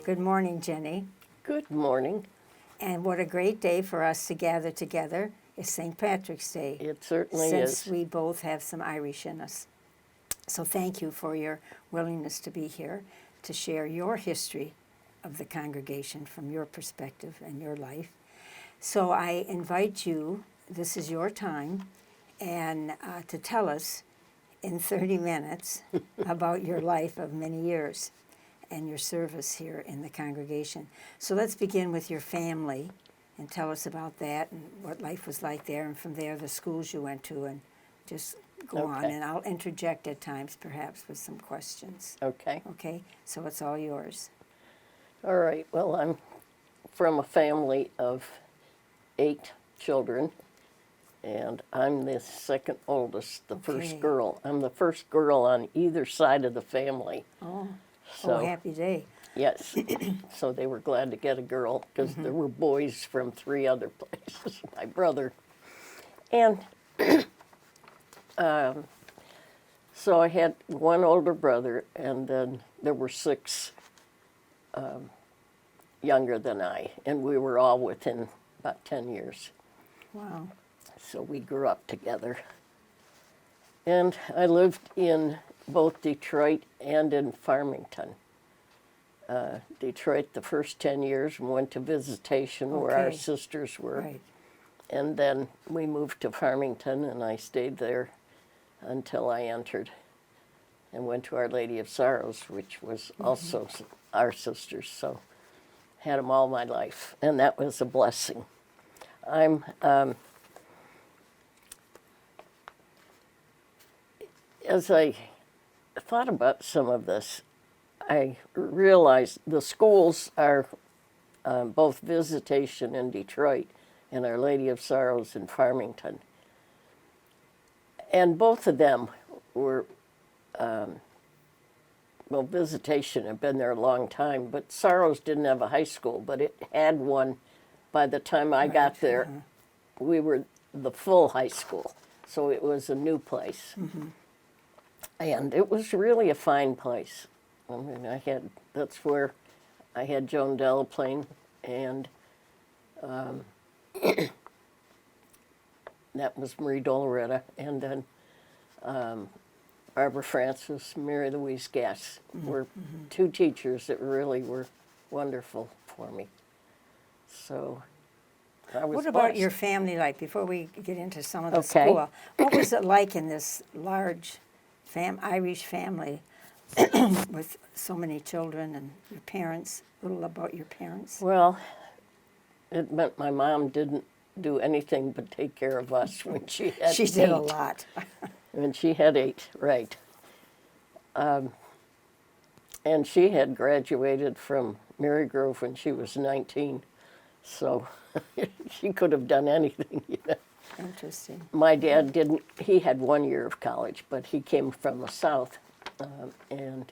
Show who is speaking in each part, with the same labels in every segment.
Speaker 1: Good morning, Jenny.
Speaker 2: Good morning.
Speaker 1: And what a great day for us to gather together. It's St. Patrick's Day.
Speaker 2: It certainly
Speaker 1: Since
Speaker 2: is.
Speaker 1: we both have some Irish in us. So thank you for your willingness to be here to share your history of the congregation from your perspective and your life. So I invite you, this is your time, and to tell us in 30 minutes about your life of many years and your service here in the congregation. So let's begin with your family and tell us about that and what life was like there, and from there the schools you went to, and just go on.
Speaker 2: Okay.
Speaker 1: And I'll interject at times perhaps with some questions.
Speaker 2: Okay.
Speaker 1: Okay, so it's all yours.
Speaker 2: All right. Well, I'm from a family of 8 children, and I'm the second oldest, the
Speaker 1: Okay.
Speaker 2: first girl. I'm the first girl on either side of the family.
Speaker 1: Oh,
Speaker 2: So,
Speaker 1: happy day.
Speaker 2: yes. So they were glad to get a girl because there were boys from 3 other places, my brother. And so I had one older brother, and then there were 6 younger than I, and we were all within about 10 years.
Speaker 1: Wow.
Speaker 2: So we grew up together. And I lived in both Detroit and in Farmington. Detroit the first 10 years, and went to Visitation where our
Speaker 1: Okay.
Speaker 2: sisters were.
Speaker 1: Right.
Speaker 2: And then we moved to Farmington, and I stayed there until I entered and went to Our Lady of Sorrows, which was also our sisters. So had them all my life, and that was a blessing. I'm as I thought about some of this, I realized the schools are both Visitation in Detroit and Our Lady of Sorrows in Farmington. And both of them were, well, Visitation had been there a long time, but Sorrows didn't have a high school, but it had one. By the time I got there, we were the full high school, so it was a new place. And it was really a fine place. I mean, that's where I had Joan Delaplane, and that was Marie Doloretta, and then Barbara Francis, Mary Louise Gass were 2 teachers that really were wonderful for me. So I was
Speaker 1: What about
Speaker 2: blessed.
Speaker 1: your family life before we get into some of the
Speaker 2: Okay.
Speaker 1: school? What was it like in this large Irish family with so many children and your parents? A little about your parents.
Speaker 2: Well, it meant my mom didn't do anything but take care of us when she had
Speaker 1: She did a
Speaker 2: 8.
Speaker 1: lot.
Speaker 2: When she had 8, right. And she had graduated from Marygrove when she was 19, so she could have done anything, you know.
Speaker 1: Interesting.
Speaker 2: My dad didn't, he had 1 year of college, but he came from the South, and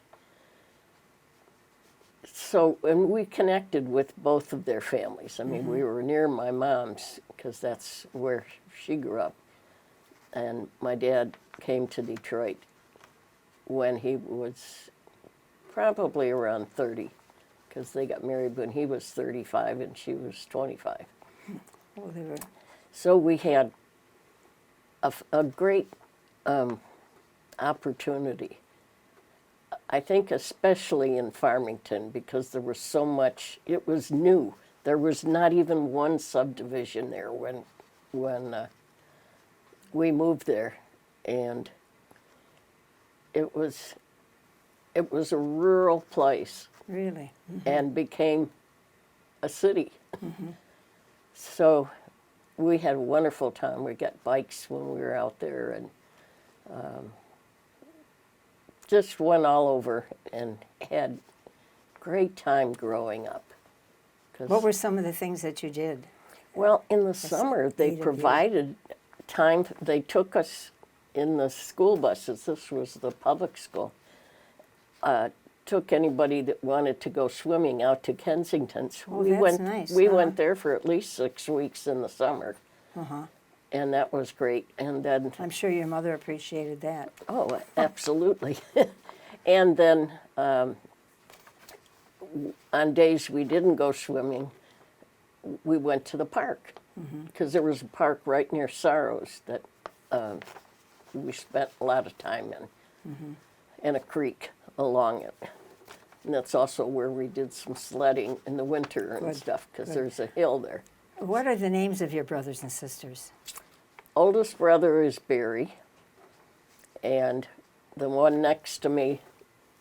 Speaker 2: so, and we connected with both of their families. I mean, we were near my mom's because that's where she grew up. And my dad came to Detroit when he was probably around 30, because they got married when he was 35 and she was 25.
Speaker 1: Well, they were
Speaker 2: So we had a great opportunity. I think especially in Farmington, because there was so much, it was new. There was not even one subdivision there when we moved there, and it was a rural place
Speaker 1: really.
Speaker 2: and became a city. So we had a wonderful time. We got bikes when we were out there, and just went all over and had great time growing up. 'Cause,
Speaker 1: What were some of the things that you did?
Speaker 2: well, in the summer, they
Speaker 1: 8 of you.
Speaker 2: provided time. They took us in the school buses. This was the public school. Took anybody that wanted to go swimming out to Kensington. So
Speaker 1: Oh, that's nice,
Speaker 2: We
Speaker 1: huh?
Speaker 2: went there for at least 6 weeks in the summer,
Speaker 1: Uh-huh.
Speaker 2: and that was great. And then,
Speaker 1: I'm sure your mother appreciated that.
Speaker 2: oh, absolutely. And then on days we didn't go swimming, we went to the park because there was a park right near Sorrows that we spent a lot of time in, and a creek along it. And that's also where we did some sledding in the winter and stuff because there's a hill there.
Speaker 1: What are the names of your brothers and sisters?
Speaker 2: Oldest brother is Barry, and the one next to me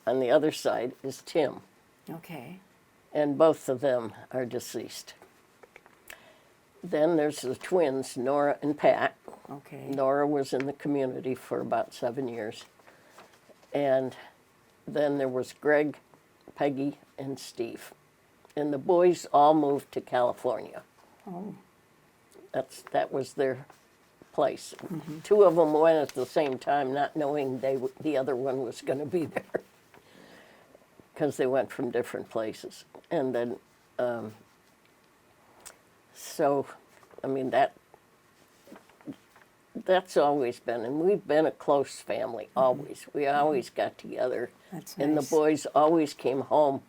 Speaker 2: on the other side is Tim,
Speaker 1: Okay.
Speaker 2: and both of them are deceased. Then there's the twins, Nora and Pat.
Speaker 1: Okay.
Speaker 2: Nora was in the community for about 7 years. And then there was Greg, Peggy, and Steve. And the boys all moved to California.
Speaker 1: Oh.
Speaker 2: That was their place. Two of them went at the same time, not knowing the other one was going to be there, because they went from different places. And then, so, I mean, that's always been, and we've been a close family, always. We always got together.
Speaker 1: That's
Speaker 2: And the
Speaker 1: nice.
Speaker 2: boys always came home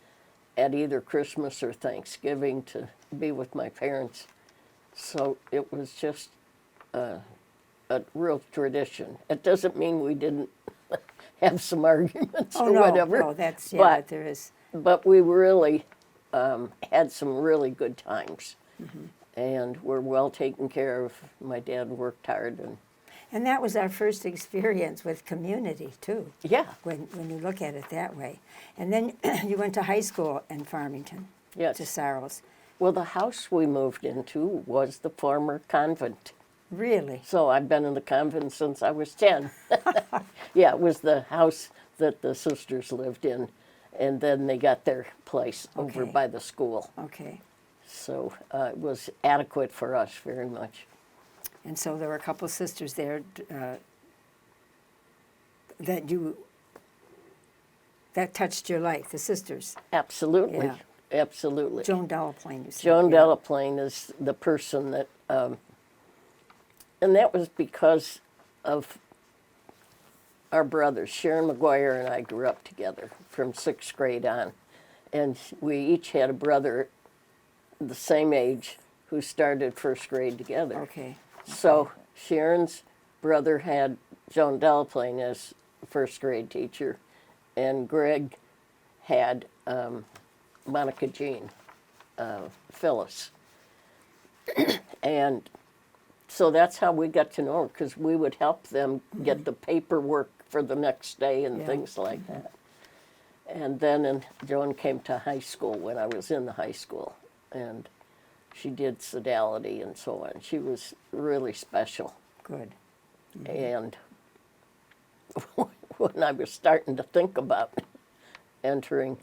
Speaker 2: at either Christmas or Thanksgiving to be with my parents. So it was just a real tradition. It doesn't mean we didn't have some arguments
Speaker 1: Oh,
Speaker 2: or
Speaker 1: no,
Speaker 2: whatever.
Speaker 1: no, that's, yeah,
Speaker 2: but,
Speaker 1: but there is.
Speaker 2: but we really had some really good times. And we're well taken care of. My dad worked hard.
Speaker 1: And that was our first experience with community, too,
Speaker 2: Yeah,
Speaker 1: when you look at it that way. And then you went to high school in Farmington,
Speaker 2: yes.
Speaker 1: to Sorrows.
Speaker 2: Well, the house we moved into was the former convent.
Speaker 1: Really?
Speaker 2: So I've been in the convent since I was 10. Yeah, it was the house that the sisters lived in. And then they got their place over
Speaker 1: Okay.
Speaker 2: by the school.
Speaker 1: Okay.
Speaker 2: So it was adequate for us very much.
Speaker 1: And so there were a couple sisters there that touched your life, the sisters.
Speaker 2: Absolutely,
Speaker 1: Yeah.
Speaker 2: absolutely.
Speaker 1: Joan Delaplane, you said.
Speaker 2: Joan
Speaker 1: yeah.
Speaker 2: Delaplane is the person that, and that was because of our brothers. Sharon McGuire and I grew up together from 6th grade on. And we each had a brother the same age who started 1st grade together.
Speaker 1: Okay.
Speaker 2: So Sharon's brother had Joan Delaplane as 1st grade teacher, and Greg had Monica Jean Phyllis. And so that's how we got to know her, because we would help them get the paperwork for the next day and
Speaker 1: Yeah.
Speaker 2: things like that. And then Joan came to high school when I was in the high school, and she did sodality and so on. She was really special.
Speaker 1: Good.
Speaker 2: And when I was starting to think about entering,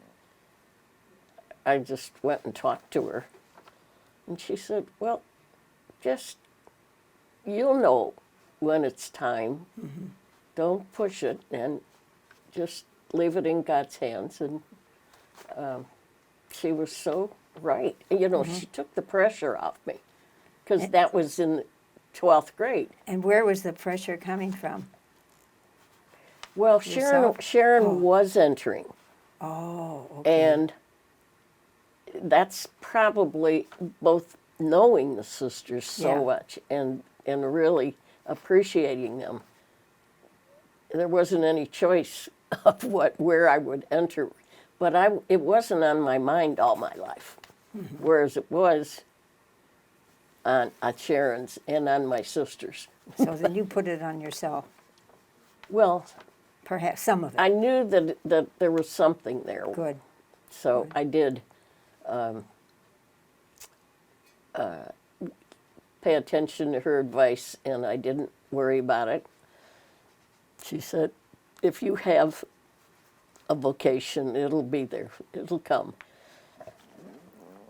Speaker 2: I just went and talked to her. And she said, well, just, you'll know when it's time. Don't push it, and just leave it in God's hands. And she was so right. You know, she took the pressure off me, because that was in 12th grade.
Speaker 1: And where was the pressure coming from?
Speaker 2: Well,
Speaker 1: Yourself?
Speaker 2: Sharon was entering,
Speaker 1: Oh, okay.
Speaker 2: and that's probably both knowing the sisters so
Speaker 1: Yeah.
Speaker 2: much and really appreciating them. There wasn't any choice of where I would enter, but it wasn't on my mind all my life, whereas it was on Sharon's and on my sisters.
Speaker 1: So then you put it on yourself,
Speaker 2: Well,
Speaker 1: perhaps some of it.
Speaker 2: I knew that there was something there.
Speaker 1: Good.
Speaker 2: So I did pay attention to her advice, and I didn't worry about it. She said, if you have a vocation, it'll be there. It'll come.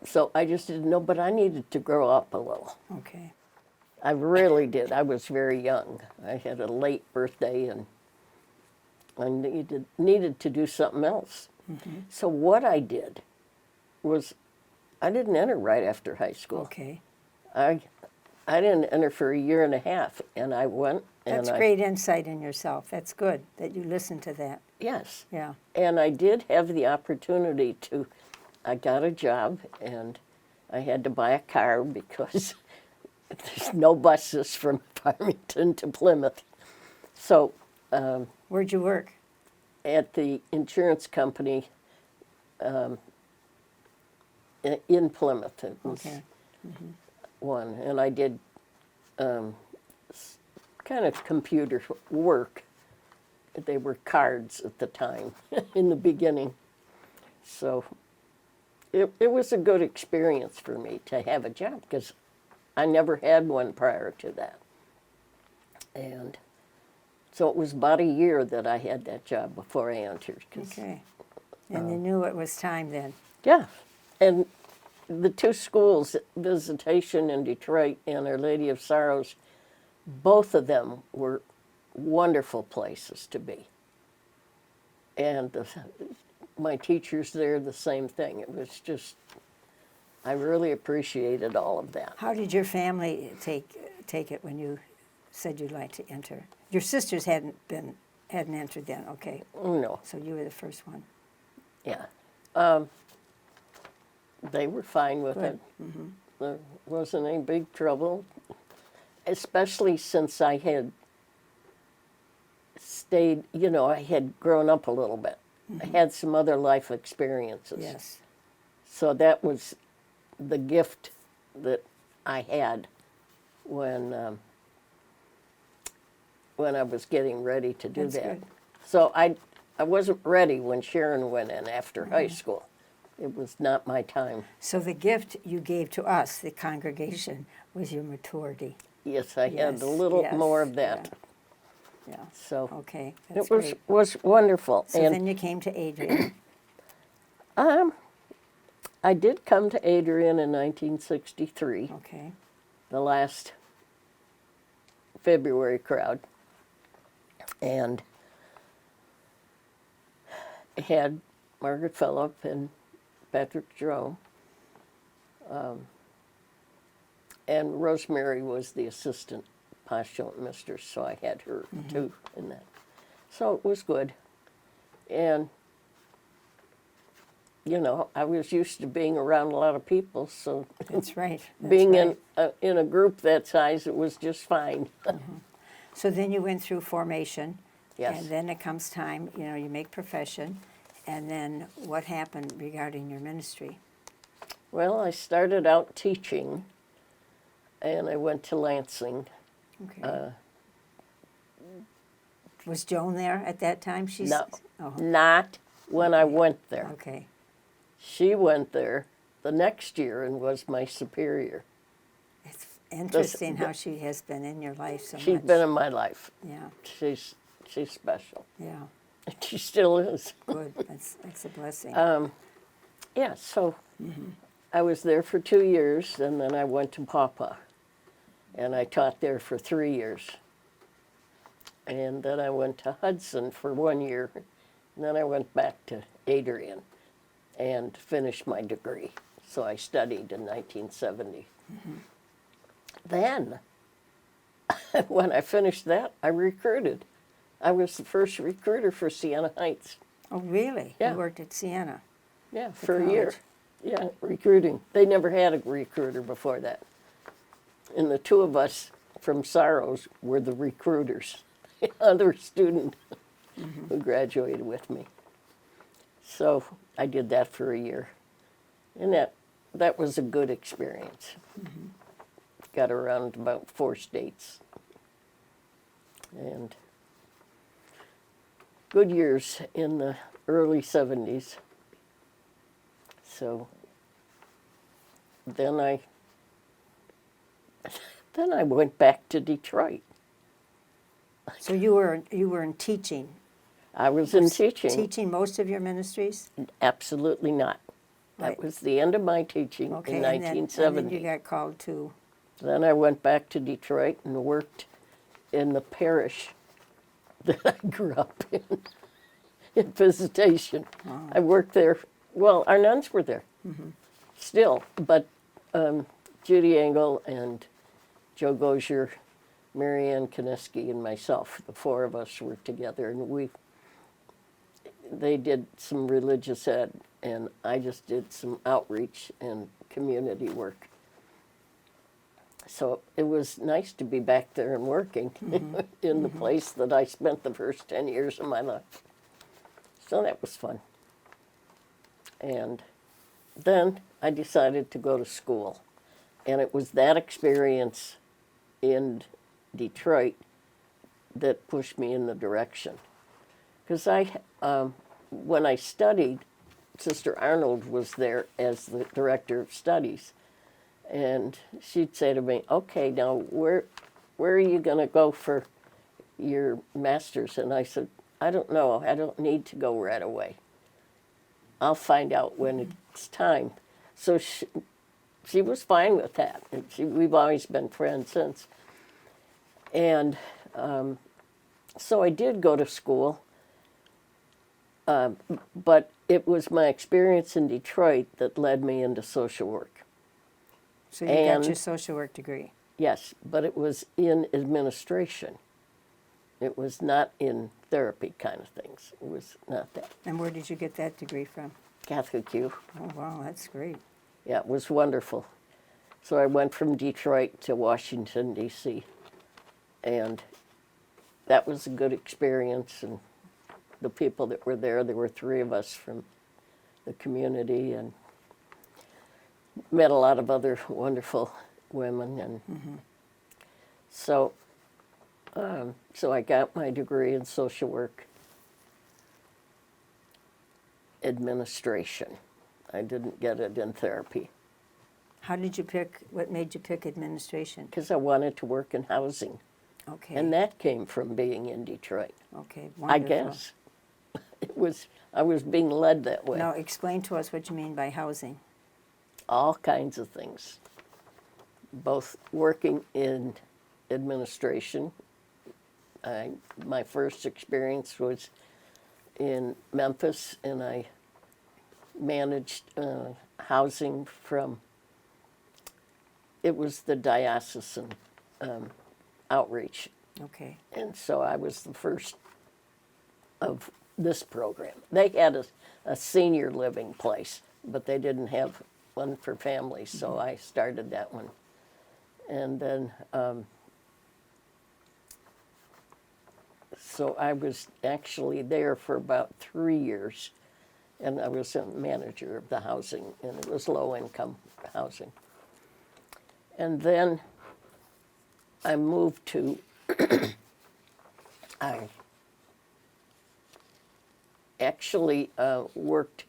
Speaker 2: So I just didn't know, but I needed to grow up a little.
Speaker 1: Okay.
Speaker 2: I really did. I was very young. I had a late birthday, and I needed to do something else. So what I did was, I didn't enter right after high school.
Speaker 1: Okay.
Speaker 2: I didn't enter for a year and a half, and I went.
Speaker 1: That's great insight in yourself. That's good that you listened to that.
Speaker 2: Yes.
Speaker 1: Yeah.
Speaker 2: And I did have the opportunity to I got a job, and I had to buy a car because there's no buses from Farmington to Plymouth. So
Speaker 1: Where'd you work?
Speaker 2: at the insurance company in Plymouth, it was
Speaker 1: Okay.
Speaker 2: one, and I did kind of computer work. They were cards at the time in the beginning. So it was a good experience for me to have a job because I never had one prior to that. And so it was about a year that I had that job before I entered.
Speaker 1: Okay. And you knew it was time then.
Speaker 2: Yeah. And the two schools, Visitation in Detroit and Our Lady of Sorrows, both of them were wonderful places to be. And my teachers there, the same thing. It was just, I really appreciated all of that.
Speaker 1: How did your family take it when you said you'd like to enter? Your sisters hadn't entered then, okay.
Speaker 2: No,
Speaker 1: So you were the first one.
Speaker 2: yeah. They were fine with
Speaker 1: Good.
Speaker 2: it. There wasn't any big trouble, especially since I had stayed, I had grown up a little bit. I had some other life experiences.
Speaker 1: Yes.
Speaker 2: So that was the gift that I had when I was getting ready to do
Speaker 1: That's
Speaker 2: that.
Speaker 1: good.
Speaker 2: So I wasn't ready when Sharon went in after high school. It was not my time.
Speaker 1: So the gift you gave to us, the congregation, was your maturity.
Speaker 2: Yes, I had
Speaker 1: Yes,
Speaker 2: a little
Speaker 1: yes,
Speaker 2: more of that.
Speaker 1: Yeah.
Speaker 2: So
Speaker 1: Okay, that's
Speaker 2: it was
Speaker 1: great.
Speaker 2: was wonderful.
Speaker 1: So
Speaker 2: and
Speaker 1: then you came to Adrian.
Speaker 2: I did come to Adrian in 1963,
Speaker 1: Okay.
Speaker 2: the last February crowd, and had Margaret Phillip and Patrick Jerome, and Rosemary was the assistant postulant mistress, so I had her too in that. So it was good, and I was used to being around a lot of people, so
Speaker 1: That's right. That's
Speaker 2: being
Speaker 1: right.
Speaker 2: in a group that size, it was just fine.
Speaker 1: So then you went through formation.
Speaker 2: Yes.
Speaker 1: And then it comes time, you make profession. And then what happened regarding your ministry?
Speaker 2: Well, I started out teaching, and I went to Lansing.
Speaker 1: Okay. Was Joan there at that time?
Speaker 2: No,
Speaker 1: Oh,
Speaker 2: not when I went there.
Speaker 1: okay.
Speaker 2: She went there the next year and was my superior.
Speaker 1: It's interesting how she has been in your life so
Speaker 2: She's
Speaker 1: much.
Speaker 2: been in my life.
Speaker 1: Yeah,
Speaker 2: She's special.
Speaker 1: yeah.
Speaker 2: She still is.
Speaker 1: Good. That's a blessing.
Speaker 2: Yeah, so I was there for 2 years, and then I went to Papa, and I taught there for 3 years. And then I went to Hudson for 1 year, and then I went back to Adrian and finished my degree. So I studied in 1970. Then, when I finished that, I recruited. I was the first recruiter for Siena Heights.
Speaker 1: Oh, really?
Speaker 2: Yeah.
Speaker 1: You worked at Siena?
Speaker 2: Yeah, for a year. Yeah, recruiting. They never had a recruiter before that. And the two of us from Sorrows were the recruiters, the other student who graduated with me. So I did that for a year. And that was a good experience. Got around about 4 states. And good years in the early 70s. So then I went back to Detroit.
Speaker 1: So you were in teaching.
Speaker 2: I was in teaching.
Speaker 1: Teaching most of your ministries?
Speaker 2: Absolutely not.
Speaker 1: Right.
Speaker 2: That was the end of my teaching
Speaker 1: Okay,
Speaker 2: in
Speaker 1: and then
Speaker 2: 1970.
Speaker 1: you got called to.
Speaker 2: Then I went back to Detroit and worked in the parish that I grew up in Visitation.
Speaker 1: Wow.
Speaker 2: I worked there. Well, our nuns were there still, but Judy Engel and Joe Gosier, Marianne Kaniski, and myself, the 4 of us were together, and they did some religious ed and I just did some outreach and community work. So it was nice to be back there and working in the place that I spent the first 10 years of my life. So that was fun. And then I decided to go to school. And it was that experience in Detroit that pushed me in the direction. Because when I studied, Sister Arnold was there as the director of studies. And she'd say to me, okay, now where are you going to go for your master's? And I said, I don't know. I don't need to go right away. I'll find out when it's time. So she was fine with that. And we've always been friends since. And so I did go to school. But it was my experience in Detroit that led me into social work.
Speaker 1: So you got your social work degree?
Speaker 2: Yes, but it was in administration. It was not in therapy kind of things. It was not that.
Speaker 1: And where did you get that degree from?
Speaker 2: Catholic U.
Speaker 1: Oh, wow, that's great.
Speaker 2: Yeah, it was wonderful. So I went from Detroit to Washington, D.C., and that was a good experience. And the people that were there were 3 of us from the community, and met a lot of other wonderful women. And so I got my degree in social work administration. I didn't get it in therapy.
Speaker 1: How did you pick, what made you pick administration?
Speaker 2: Because I wanted to work in housing.
Speaker 1: Okay.
Speaker 2: And that came from being in Detroit.
Speaker 1: Okay,
Speaker 2: I
Speaker 1: wonderful.
Speaker 2: guess. I was being led that way.
Speaker 1: Now, explain to us what you mean by housing.
Speaker 2: All kinds of things. Both working in administration. My first experience was in Memphis, and I managed housing from, it was the diocesan outreach.
Speaker 1: Okay.
Speaker 2: And so I was the first of this program. They had a senior living place, but they didn't have one for families, so I started that one. And then, so I was actually there for about 3 years, and I was a manager of the housing, and it was low-income housing. And then I moved to, I actually worked,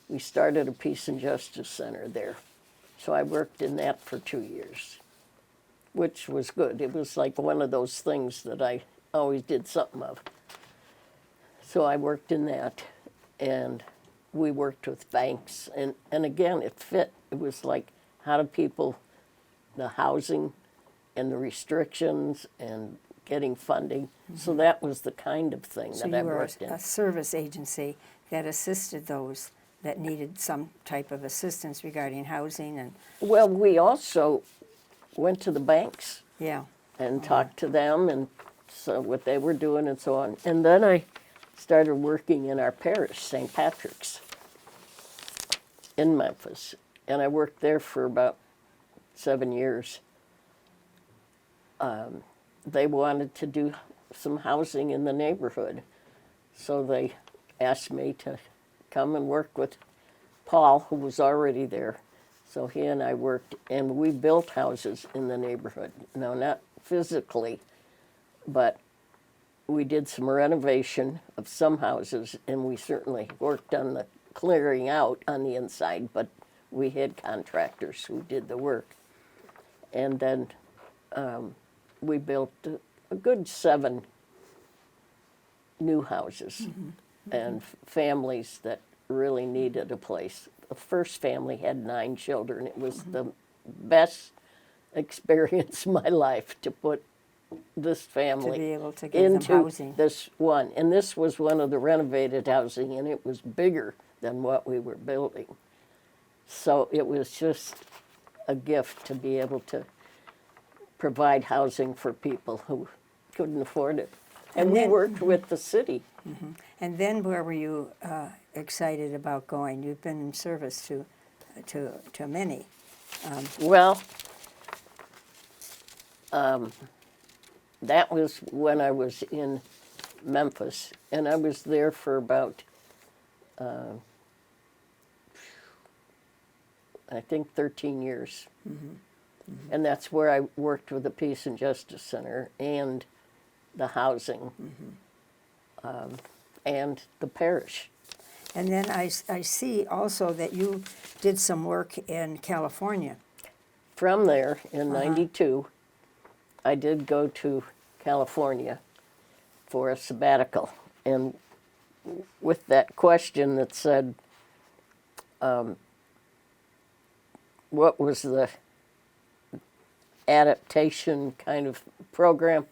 Speaker 2: we started a Peace and Justice Center there. So I worked in that for 2 years, which was good. It was like one of those things that I always did something of. So I worked in that, and we worked with banks. And again, it fit. It was like, how do people, the housing and the restrictions and getting funding. So that was the kind of thing
Speaker 1: So
Speaker 2: that I
Speaker 1: you were
Speaker 2: worked in.
Speaker 1: a service agency that assisted those that needed some type of assistance regarding housing and,
Speaker 2: Well, we also went to the banks
Speaker 1: yeah.
Speaker 2: and talked to them and so what they were doing and so on. And then I started working in our parish, St. Patrick's, in Memphis. And I worked there for about 7 years. They wanted to do some housing in the neighborhood. So they asked me to come and work with Paul, who was already there. So he and I worked, and we built houses in the neighborhood. No, not physically, but we did some renovation of some houses, and we certainly worked on the clearing out on the inside, but we had contractors who did the work. And then we built a good 7 new houses and families that really needed a place. The first family had 9 children. It was the best experience of my life to put this family
Speaker 1: To be able to give them
Speaker 2: into
Speaker 1: housing.
Speaker 2: this one. And this was one of the renovated housing, and it was bigger than what we were building. So it was just a gift to be able to provide housing for people who couldn't afford it. And we worked with the city.
Speaker 1: And then where were you excited about going? You've been in service to many.
Speaker 2: Well, that was when I was in Memphis, and I was there for about, I think, 13 years. And that's where I worked with the Peace and Justice Center and the housing and the parish.
Speaker 1: And then I see also that you did some work in California.
Speaker 2: From there, in '92, I did go to California for a sabbatical. And with that question that said, what was the adaptation kind of program?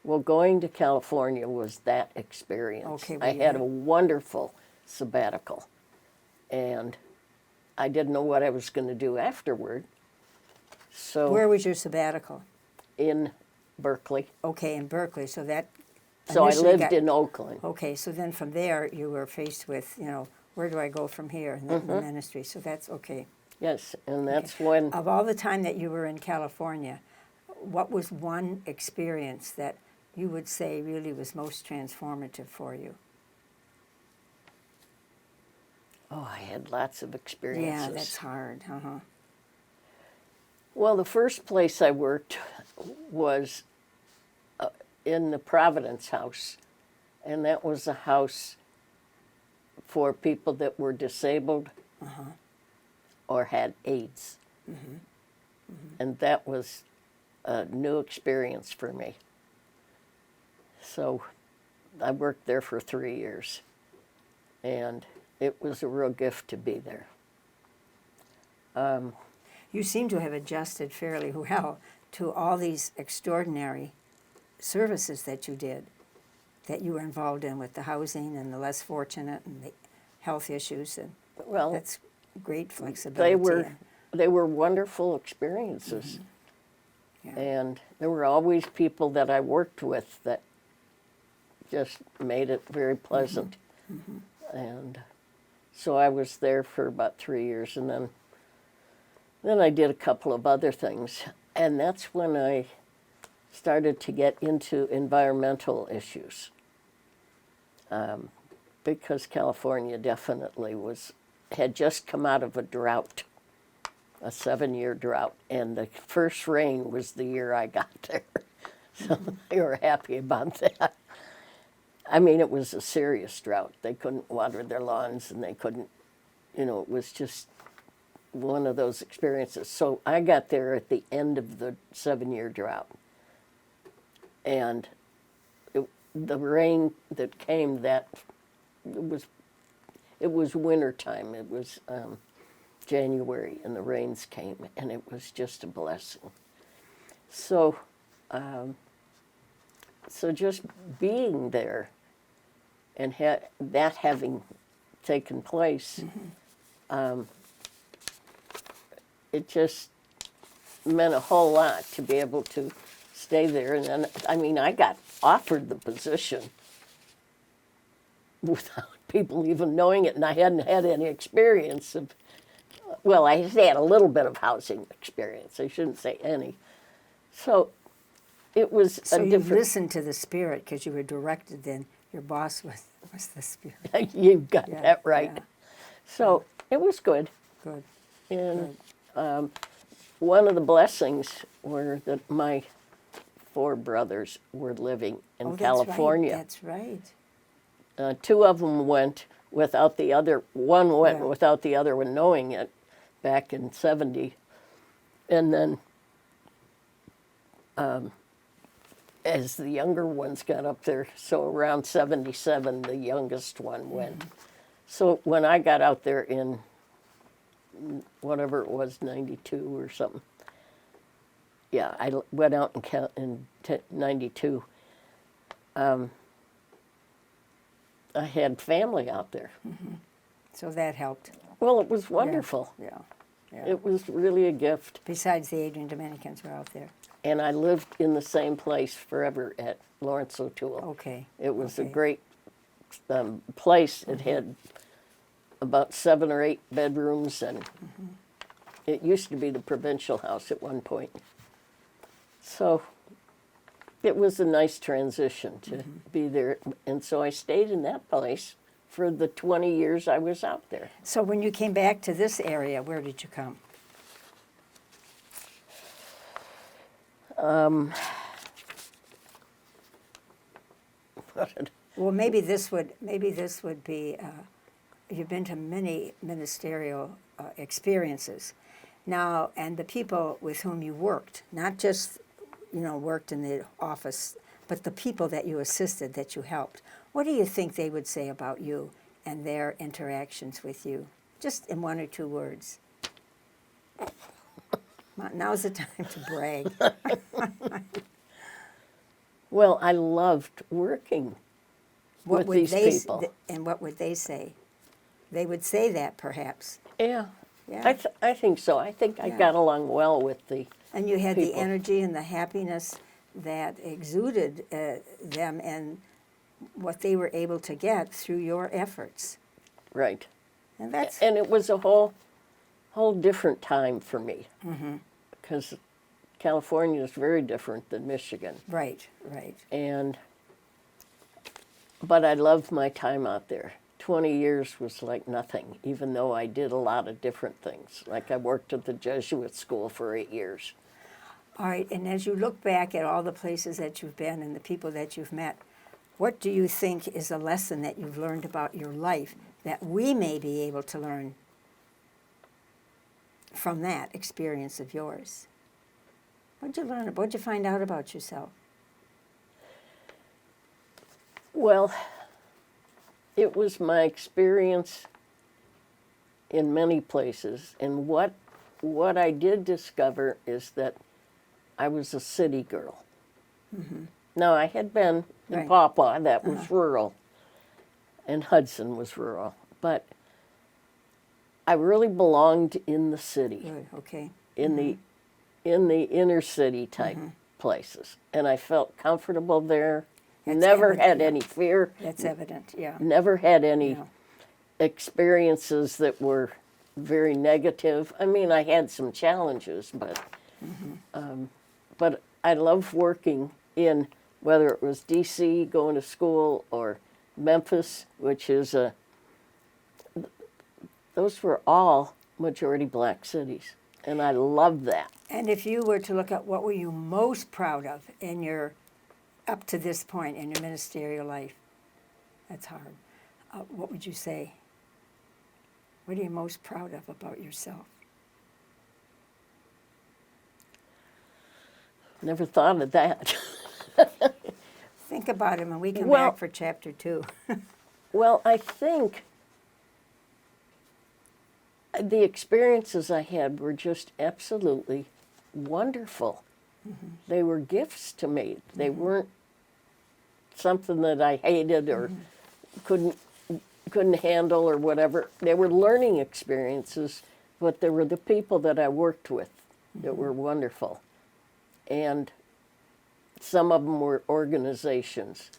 Speaker 2: Well, going to California was that experience.
Speaker 1: Okay,
Speaker 2: I had a wonderful sabbatical, and I didn't know what I was going to do afterward. So
Speaker 1: Where was your sabbatical?
Speaker 2: in Berkeley.
Speaker 1: Okay, in Berkeley. So that.
Speaker 2: So I
Speaker 1: initially
Speaker 2: lived in Oakland.
Speaker 1: Okay, so then from there you were faced with, where do I go from here in the ministry? So that's okay.
Speaker 2: Yes, and that's when
Speaker 1: Of all the time that you were in California, what was one experience that you would say really was most transformative for you?
Speaker 2: I had lots of experiences.
Speaker 1: Yeah, that's hard.
Speaker 2: Well, the first place I worked was in the Providence House, and that was a house for people that were disabled or had AIDS. And that was a new experience for me. So I worked there for 3 years, and it was a real gift to be there.
Speaker 1: You seem to have adjusted fairly well to all these extraordinary services that you did, that you were involved in with the housing and the less fortunate and the health issues. And
Speaker 2: Well,
Speaker 1: that's great flexibility.
Speaker 2: they were wonderful experiences.
Speaker 1: Yeah.
Speaker 2: And there were always people that I worked with that just made it very pleasant. And so I was there for about 3 years, and then I did a couple of other things. And that's when I started to get into environmental issues. Because California definitely had just come out of a drought, a 7-year drought, and the first rain was the year I got there. So they were happy about that. I mean, it was a serious drought. They couldn't water their lawns, and they couldn't, it was just one of those experiences. So I got there at the end of the 7-year drought. And the rain that came it was winter time. It was January, and the rains came, and it was just a blessing. So, so just being there and that having taken place, it just meant a whole lot to be able to stay there. And then, I got offered the position without people even knowing it, and I hadn't had any experience of, well, I had a little bit of housing experience. I shouldn't say any. So it was
Speaker 1: So
Speaker 2: a
Speaker 1: you
Speaker 2: different...
Speaker 1: listened to the Spirit because you were directed then. Your boss was the Spirit.
Speaker 2: You've got
Speaker 1: Yeah,
Speaker 2: that right.
Speaker 1: yeah.
Speaker 2: So it was good.
Speaker 1: Good.
Speaker 2: And one of the blessings were that my 4 brothers were living in California.
Speaker 1: That's right.
Speaker 2: 2 of them went without the other. One went
Speaker 1: Yeah.
Speaker 2: without the other one knowing it back in '70. And then as the younger ones got up there, so around '77, the youngest one went. So when I got out there in whatever it was, '92 or something, yeah, I went out in '92. I had family out there.
Speaker 1: So that helped.
Speaker 2: Well, it was wonderful.
Speaker 1: Yeah.
Speaker 2: It was really a gift.
Speaker 1: Besides the Adrian Dominicans were out there.
Speaker 2: and I lived in the same place forever at Lawrence O'Toole.
Speaker 1: Okay.
Speaker 2: It was a
Speaker 1: Okay.
Speaker 2: great place. It had about 7 or 8 bedrooms, and it used to be the provincial house at one point. So it was a nice transition to be there. And so I stayed in that place for the 20 years I was out there.
Speaker 1: So when you came back to this area, where did you come? Well, maybe this would be. You've been to many ministerial experiences, now, and the people with whom you worked, not just worked in the office, but the people that you assisted, that you helped. What do you think they would say about you and their interactions with you? Just in 1 or 2 words. Now's the time to brag.
Speaker 2: Well, I loved working with these people.
Speaker 1: And what would they say? They would say that, perhaps.
Speaker 2: Yeah.
Speaker 1: Yeah.
Speaker 2: I think so. I think I got along well with the
Speaker 1: And you had
Speaker 2: people.
Speaker 1: the energy and the happiness that exuded them and what they were able to get through your efforts.
Speaker 2: Right.
Speaker 1: And that's
Speaker 2: And it was a whole different time for me. Because California is very different than Michigan.
Speaker 1: right.
Speaker 2: But I loved my time out there. 20 years was like nothing, even though I did a lot of different things. Like I worked at the Jesuit school for 8 years.
Speaker 1: All right, and as you look back at all the places that you've been and the people that you've met, what do you think is a lesson that you've learned about your life that we may be able to learn from that experience of yours? What'd you learn? What'd you find out about yourself?
Speaker 2: Well, it was my experience in many places, and what I did discover is that I was a city girl. Now, I had been in
Speaker 1: Right.
Speaker 2: Pawpaw, that was rural, and Hudson was rural, but I really belonged in the city,
Speaker 1: Good, okay.
Speaker 2: in the inner city type places, and I felt comfortable there.
Speaker 1: That's
Speaker 2: Never
Speaker 1: evident,
Speaker 2: had
Speaker 1: yeah.
Speaker 2: any fear.
Speaker 1: That's evident, yeah.
Speaker 2: Never had any
Speaker 1: Yeah.
Speaker 2: experiences that were very negative. I mean, I had some challenges, but I love working in, whether it was D.C. going to school or Memphis, which is those were all majority black cities, and I love that.
Speaker 1: And if you were to look at what were you most proud of in your, up to this point in your ministerial life, that's hard. What would you say? What are you most proud of about yourself?
Speaker 2: Never thought of that.
Speaker 1: Think about him, and we come
Speaker 2: Well-
Speaker 1: back for chapter 2.
Speaker 2: Well, I think the experiences I had were just absolutely wonderful. They were gifts to me. They weren't something that I hated or couldn't handle or whatever. They were learning experiences, but there were the people that I worked with that were wonderful. And some of them were organizations.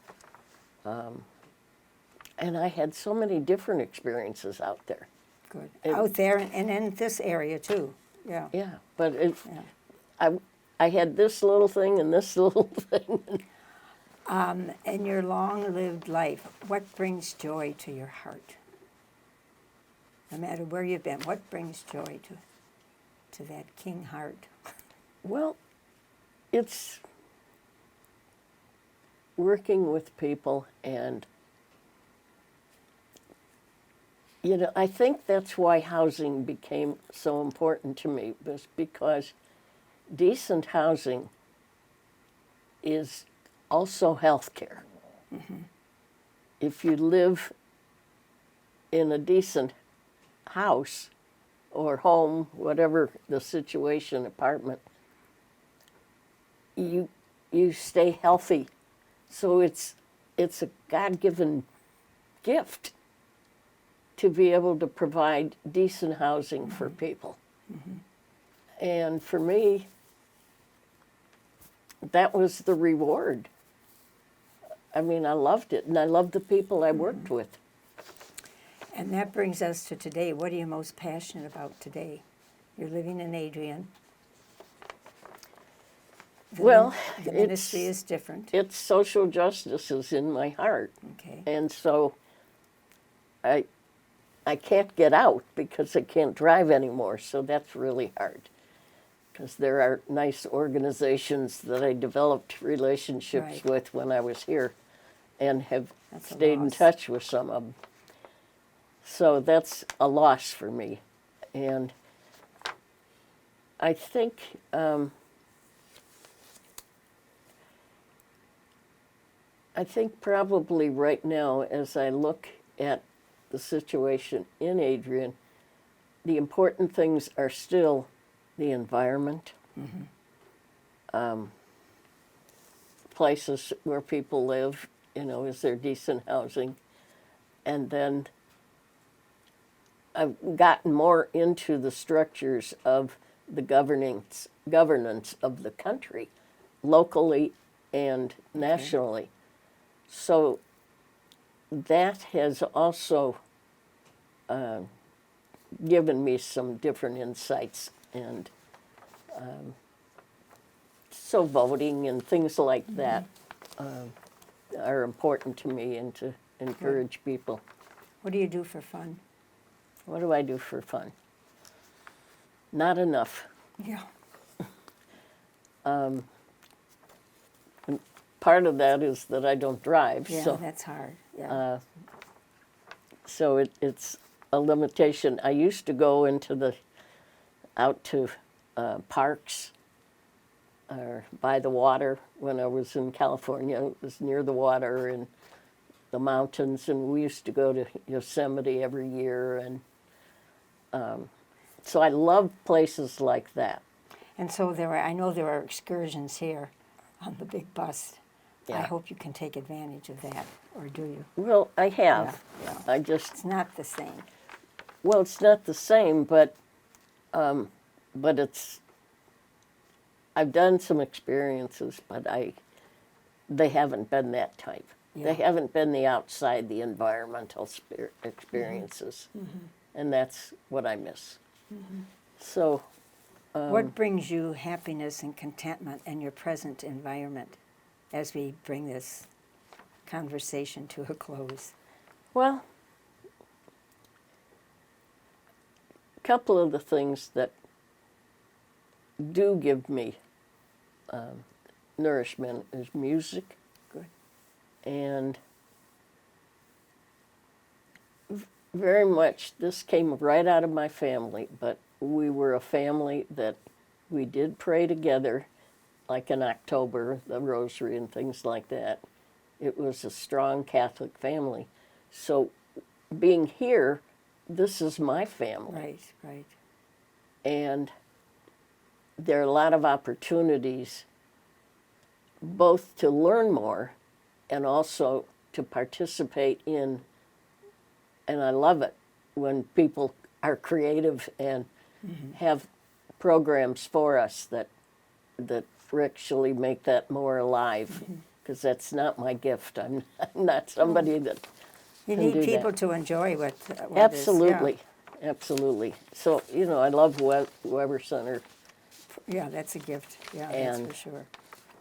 Speaker 2: And I had so many different experiences out there.
Speaker 1: Good.
Speaker 2: It-
Speaker 1: Out there and in this area too. Yeah.
Speaker 2: Yeah, but
Speaker 1: Yeah.
Speaker 2: I had this little thing and this little thing.
Speaker 1: In your long-lived life, what brings joy to your heart? No matter where you've been, what brings joy to that king heart?
Speaker 2: Well, it's working with people, and I think that's why housing became so important to me, was because decent housing is also health care. If you live in a decent house or home, whatever the situation, apartment, you stay healthy. So it's a God-given gift to be able to provide decent housing for people. And for me, that was the reward. I mean, I loved it, and I loved the people I worked with.
Speaker 1: And that brings us to today. What are you most passionate about today? You're living in Adrian.
Speaker 2: Well,
Speaker 1: The ministry is different.
Speaker 2: It's social justice is in my heart.
Speaker 1: Okay.
Speaker 2: And so I can't get out because I can't drive anymore, so that's really hard. Because there are nice organizations that I developed relationships
Speaker 1: Right.
Speaker 2: with when I was here and have
Speaker 1: That's a
Speaker 2: stayed in
Speaker 1: loss.
Speaker 2: touch with some of them. So that's a loss for me. And I think probably right now, as I look at the situation in Adrian, the important things are still the environment, places where people live, is there decent housing? And then I've gotten more into the structures of the governance of the country, locally and nationally. So that has also given me some different insights, and so voting and things like that are important to me, and to encourage people.
Speaker 1: What do you do for fun?
Speaker 2: What do I do for fun? Not enough.
Speaker 1: Yeah.
Speaker 2: Part of that is that I don't drive,
Speaker 1: Yeah,
Speaker 2: so
Speaker 1: that's hard. Yeah.
Speaker 2: so it's a limitation. I used to go out to parks or by the water when I was in California. It was near the water and the mountains, and we used to go to Yosemite every year, and so I love places like that.
Speaker 1: And so I know there are excursions here on the big bus. I
Speaker 2: Yeah.
Speaker 1: hope you can take advantage of that, or do you?
Speaker 2: Well, I have.
Speaker 1: Yeah.
Speaker 2: I just
Speaker 1: It's not the same.
Speaker 2: Well, it's not the same, but it's. I've done some experiences, but they haven't been that type.
Speaker 1: Yeah.
Speaker 2: They haven't been the outside, the environmental experiences, and that's what I miss. So,
Speaker 1: What brings you happiness and contentment in your present environment as we bring this conversation to a close?
Speaker 2: well, a couple of the things that do give me nourishment is music.
Speaker 1: Good.
Speaker 2: And very much this came right out of my family, but we were a family that we did pray together, like in October, the rosary and things like that. It was a strong Catholic family. So being here, this is my family.
Speaker 1: Right, right.
Speaker 2: And there are a lot of opportunities both to learn more and also to participate in, and I love it when people are creative and have programs for us that actually make that more alive, because that's not my gift. I'm not somebody that
Speaker 1: You
Speaker 2: can
Speaker 1: need
Speaker 2: do
Speaker 1: people
Speaker 2: that.
Speaker 1: to enjoy what
Speaker 2: Absolutely, absolutely. So, I love Weber Center.
Speaker 1: Yeah, that's a gift. Yeah,
Speaker 2: And-
Speaker 1: that's for sure.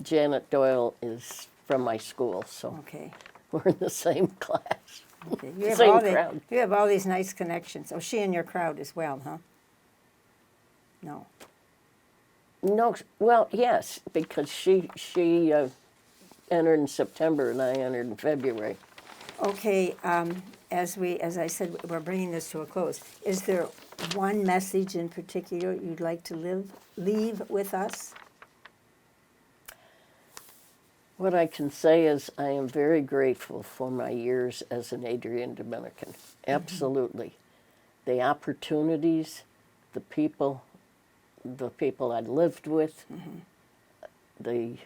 Speaker 2: Janet Doyle is from my school, so
Speaker 1: Okay.
Speaker 2: we're in the same class.
Speaker 1: Okay. You have
Speaker 2: Same
Speaker 1: all
Speaker 2: crowd.
Speaker 1: you have all these nice connections. Oh, she in your crowd as well, huh? No.
Speaker 2: No, well, yes, because she entered in September and I entered in February.
Speaker 1: Okay, as I said, we're bringing this to a close. Is there one message in particular you'd like to leave with us?
Speaker 2: What I can say is I am very grateful for my years as an Adrian Dominican. Absolutely. The opportunities, the people I lived with, the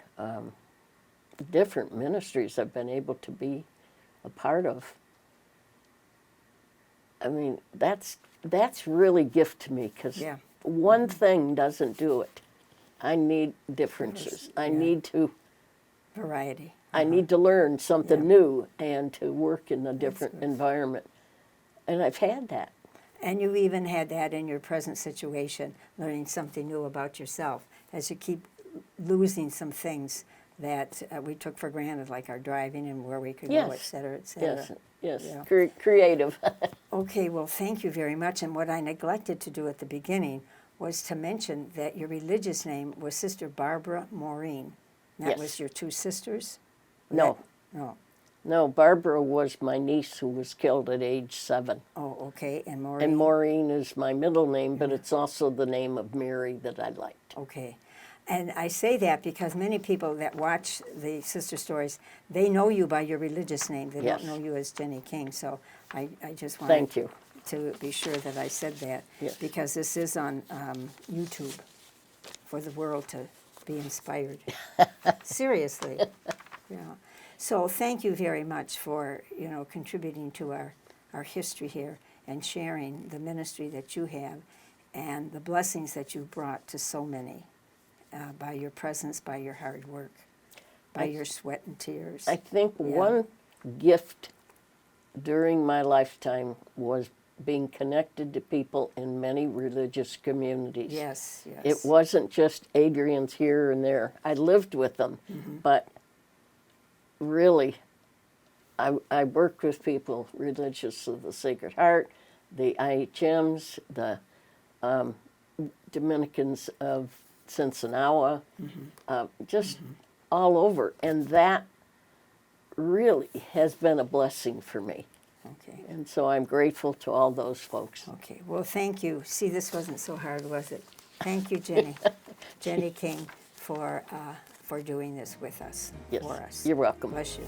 Speaker 2: different ministries I've been able to be a part of. I mean, that's really gift to me, because
Speaker 1: Yeah.
Speaker 2: one thing doesn't do it. I need differences. I need to.
Speaker 1: Variety.
Speaker 2: I need to learn something new and to work in a different
Speaker 1: good.
Speaker 2: environment. And I've had that.
Speaker 1: And you even had that in your present situation, learning something new about yourself as you keep losing some things that we took for granted, like our driving and where we could go, et cetera, et cetera.
Speaker 2: Yes,
Speaker 1: Yeah.
Speaker 2: creative.
Speaker 1: Okay, well, thank you very much. And what I neglected to do at the beginning was to mention that your religious name was Sister Barbara Maureen. That
Speaker 2: Yes.
Speaker 1: was your two sisters?
Speaker 2: No.
Speaker 1: No.
Speaker 2: No, Barbara was my niece who was killed at age 7.
Speaker 1: Oh, okay. And Maureen?
Speaker 2: And Maureen is my middle name, but it's also the name of Mary that I liked.
Speaker 1: Okay. And I say that because many people that watch the sister stories, they know you by your religious name. They
Speaker 2: Yes.
Speaker 1: don't know you as Jenny King. So I just wanted
Speaker 2: Thank you.
Speaker 1: to be sure that I said that.
Speaker 2: Yes.
Speaker 1: Because this is on YouTube for the world to be inspired. Seriously. Yeah. So thank you very much for, contributing to our history here and sharing the ministry that you have and the blessings that you brought to so many by your presence, by your hard work, by your sweat and tears.
Speaker 2: I think one gift during my lifetime was being connected to people in many religious communities.
Speaker 1: Yes, yes.
Speaker 2: It wasn't just Adrian's here and there. I lived with them, but really, I worked with people religious of the Sacred Heart, the IHMs, the Dominicans of Cincinnati, just all over. And that really has been a blessing for me.
Speaker 1: Okay.
Speaker 2: And so I'm grateful to all those folks.
Speaker 1: Okay. Well, thank you. See, this wasn't so hard, was it? Thank you, Jenny. Jenny King, for doing this with us,
Speaker 2: Yes,
Speaker 1: for us.
Speaker 2: you're welcome.
Speaker 1: Bless you.